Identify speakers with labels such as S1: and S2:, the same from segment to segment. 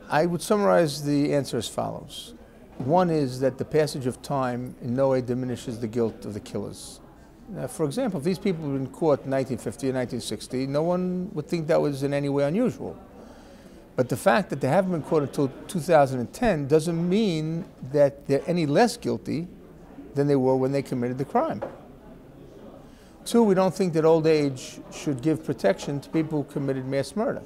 S1: I would summarize the answer as follows. One is that the passage of time in no way diminishes the guilt of the killers. Now, for example, if these people were in court in 1950 or 1960, no one would think that was in any way unusual. But the fact that they haven't been caught until 2010 doesn't mean that they're any less guilty than they were when they committed the crime. Two, we don't think that old age should give protection to people who committed mass murder.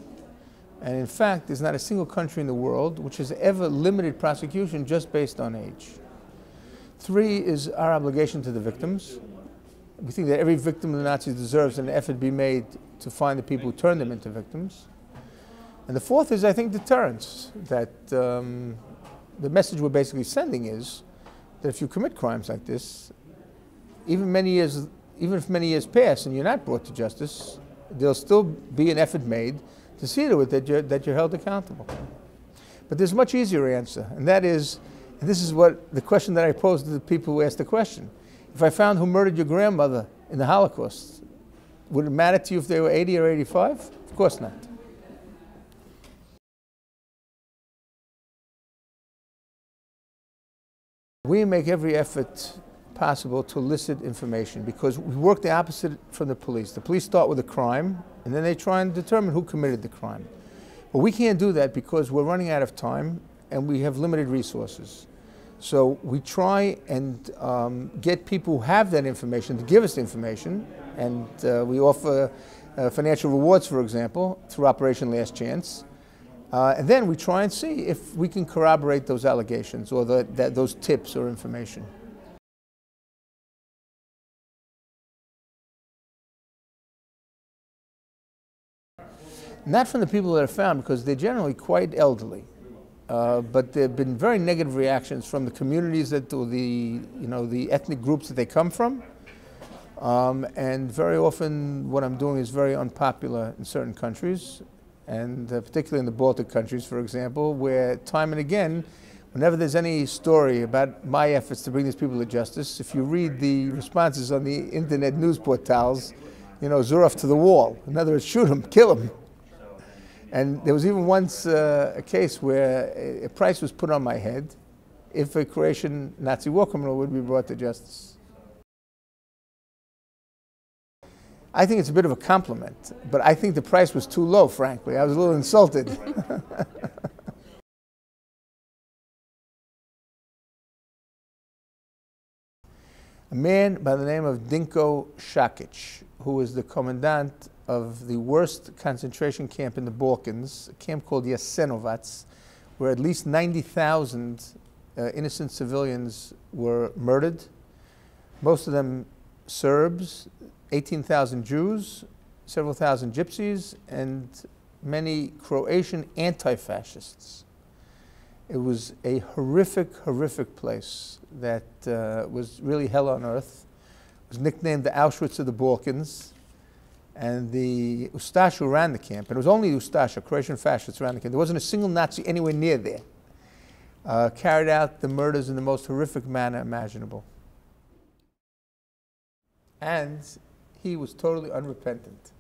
S1: And in fact, there's not a single country in the world which has ever limited prosecution just based on age. Three is our obligation to the victims. We think that every victim of the Nazis deserves an effort be made to find the people who turned them into victims. And the fourth is, I think, deterrence. That the message we're basically sending is that if you commit crimes like this, even if many years pass and you're not brought to justice, there'll still be an effort made to see to it that you're held accountable. But there's a much easier answer, and that is, and this is what the question that I posed to the people who asked the question. If I found who murdered your grandmother in the Holocaust, would it matter to you if they were 80 or 85? Of course not. We make every effort possible to elicit information because we work the opposite from the police. The police start with a crime and then they try and determine who committed the crime. But we can't do that because we're running out of time and we have limited resources. So we try and get people who have that information to give us the information, and we offer financial rewards, for example, through Operation Last Chance. And then we try and see if we can corroborate those allegations or those tips or information. Not from the people that are found, because they're generally quite elderly. But there have been very negative reactions from the communities or the ethnic groups that they come from. And very often what I'm doing is very unpopular in certain countries, and particularly in the Baltic countries, for example, where time and again, whenever there's any story about my efforts to bring these people to justice, if you read the responses on the internet news portals, Zuroff to the wall. In other words, shoot him, kill him. And there was even once a case where a price was put on my head if a Croatian Nazi war criminal would be brought to justice. I think it's a bit of a compliment, but I think the price was too low, frankly. I was a little insulted. A man by the name of Dinko Šakić, who was the commandant of the worst concentration camp in the Balkans, a camp called Jasenovac, where at least 90,000 innocent civilians were murdered, most of them Serbs, 18,000 Jews, several thousand Gypsies, and many Croatian anti-fascists. It was a horrific, horrific place that was really hell on earth. It was nicknamed the Auschwitz of the Balkans. And the Ustash who ran the camp, and it was only Ustash, Croatian fascists ran the camp, there wasn't a single Nazi anywhere near there, carried out the murders in the most horrific manner imaginable. And he was totally unrepentant,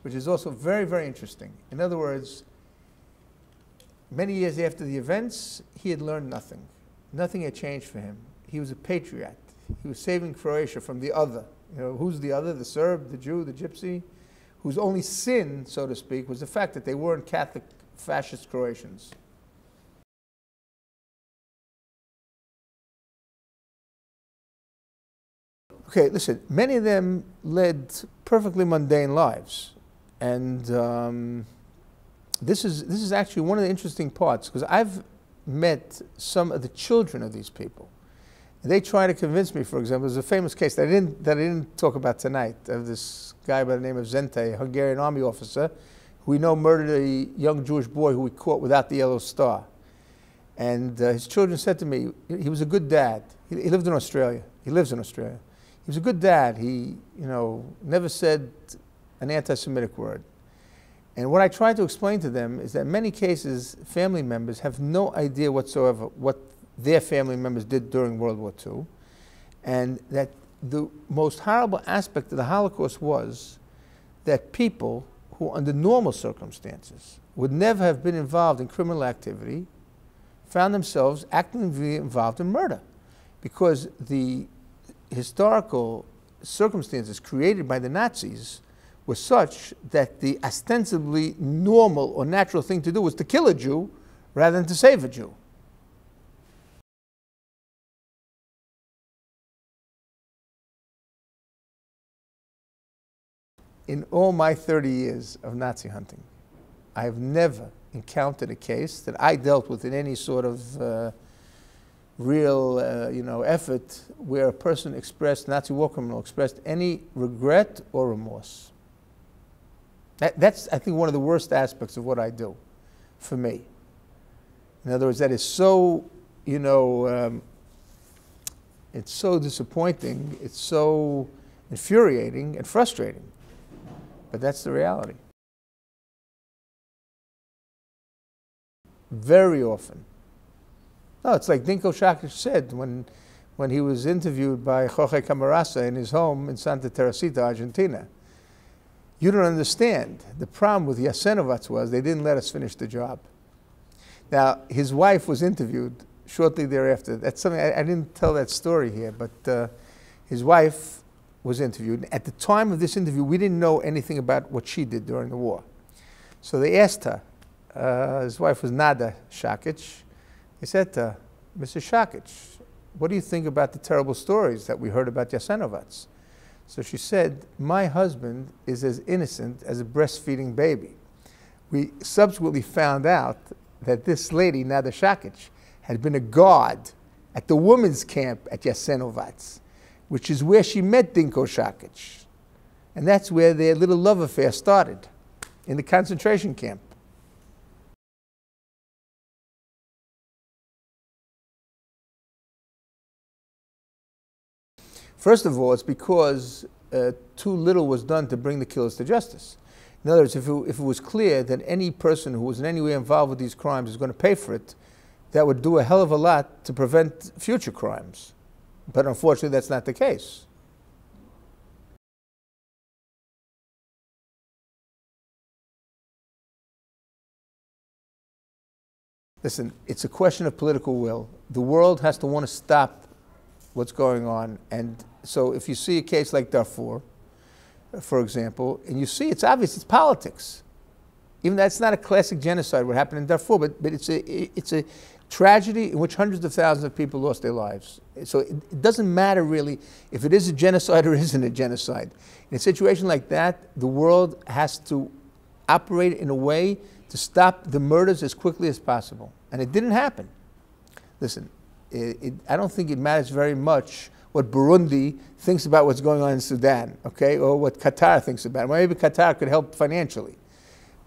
S1: which is also very, very interesting. In other words, many years after the events, he had learned nothing. Nothing had changed for him. He was a patriot. He was saving Croatia from the other. Who's the other? The Serb, the Jew, the Gypsy, whose only sin, so to speak, was the fact that they weren't Catholic fascist Croatians. Okay, listen, many of them led perfectly mundane lives. And this is actually one of the interesting parts, because I've met some of the children of these people. They try to convince me, for example, there's a famous case that I didn't talk about tonight, of this guy by the name of Zente, a Hungarian army officer, who we know murdered a young Jewish boy who we caught without the yellow star. And his children said to me, he was a good dad. He lived in Australia. He lives in Australia. He was a good dad. He, never said an anti-Semitic word. And what I try to explain to them is that in many cases, family members have no idea whatsoever what their family members did during World War II, and that the most horrible aspect of the Holocaust was that people who under normal circumstances would never have been involved in criminal activity found themselves actively involved in murder, because the historical circumstances created by the Nazis were such that the ostensibly normal or natural thing to do was to kill a Jew rather than to save a Jew. In all my 30 years of Nazi hunting, I have never encountered a case that I dealt with in any sort of real effort where a person expressed, Nazi war criminal expressed any regret or remorse. That's, I think, one of the worst aspects of what I do, for me. In other words, that is so, it's so disappointing, it's so infuriating and frustrating. But that's the reality. Very often. No, it's like Dinko Shakic said when he was interviewed by Jorge Camarasa in his home in Santa Teresita, Argentina. You don't understand. The problem with Jasenovac was they didn't let us finish the job. Now, his wife was interviewed shortly thereafter. That's something, I didn't tell that story here, but his wife was interviewed. At the time of this interview, we didn't know anything about what she did during the war. So they asked her, his wife was Nada Shakic. They said to her, Mrs. Shakic, what do you think about the terrible stories that we heard about Jasenovac? So she said, my husband is as innocent as a breastfeeding baby. We subsequently found out that this lady, Nada Shakic, had been a guard at the women's camp at Jasenovac, which is where she met Dinko Shakic. And that's where their little love affair started, in the concentration camp. First of all, it's because too little was done to bring the killers to justice. In other words, if it was clear that any person who was in any way involved with these crimes is going to pay for it, that would do a hell of a lot to prevent future crimes. But unfortunately, that's not the case. Listen, it's a question of political will. The world has to want to stop what's going on. And so if you see a case like Darfur, for example, and you see it's obvious, it's politics. Even though it's not a classic genocide, what happened in Darfur, but it's a tragedy in which hundreds of thousands of people lost their lives. So it doesn't matter really if it is a genocide or isn't a genocide. In a situation like that, the world has to operate in a way to stop the murders as quickly as possible. And it didn't happen. Listen, I don't think it matters very much what Burundi thinks about what's going on in Sudan, okay, or what Qatar thinks about it. Well, maybe Qatar could help financially.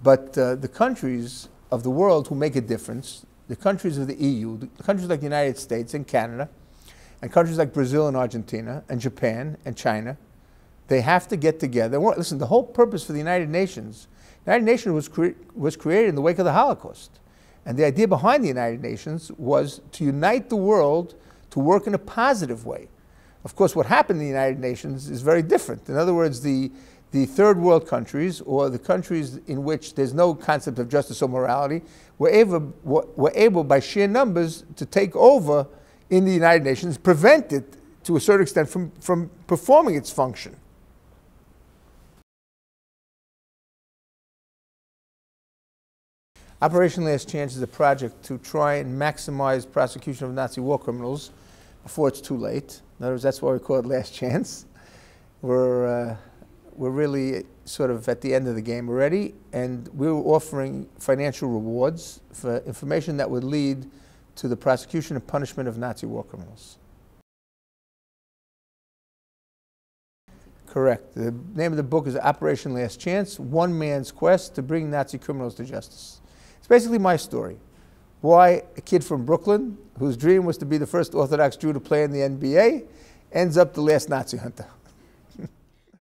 S1: But the countries of the world who make a difference, the countries of the EU, the countries like the United States and Canada, and countries like Brazil and Argentina and Japan and China, they have to get together. Listen, the whole purpose for the United Nations was created in the wake of the Holocaust. And the idea behind the United Nations was to unite the world to work in a positive way. Of course, what happened in the United Nations is very different. In other words, the third world countries, or the countries in which there's no concept of justice or morality, were able by sheer numbers to take over in the United Nations, prevent it to a certain extent from performing its function. Operation Last Chance is a project to try and maximize prosecution of Nazi war criminals before it's too late. In other words, that's why we call it Last Chance. We're really sort of at the end of the game already, and we're offering financial rewards for information that would lead to the prosecution and punishment of Nazi war criminals. Correct. The name of the book is Operation Last Chance, One Man's Quest to Bring Nazi Criminals to Justice. It's basically my story. Why a kid from Brooklyn, whose dream was to be the first Orthodox Jew to play in the NBA, ends up the last Nazi hunter.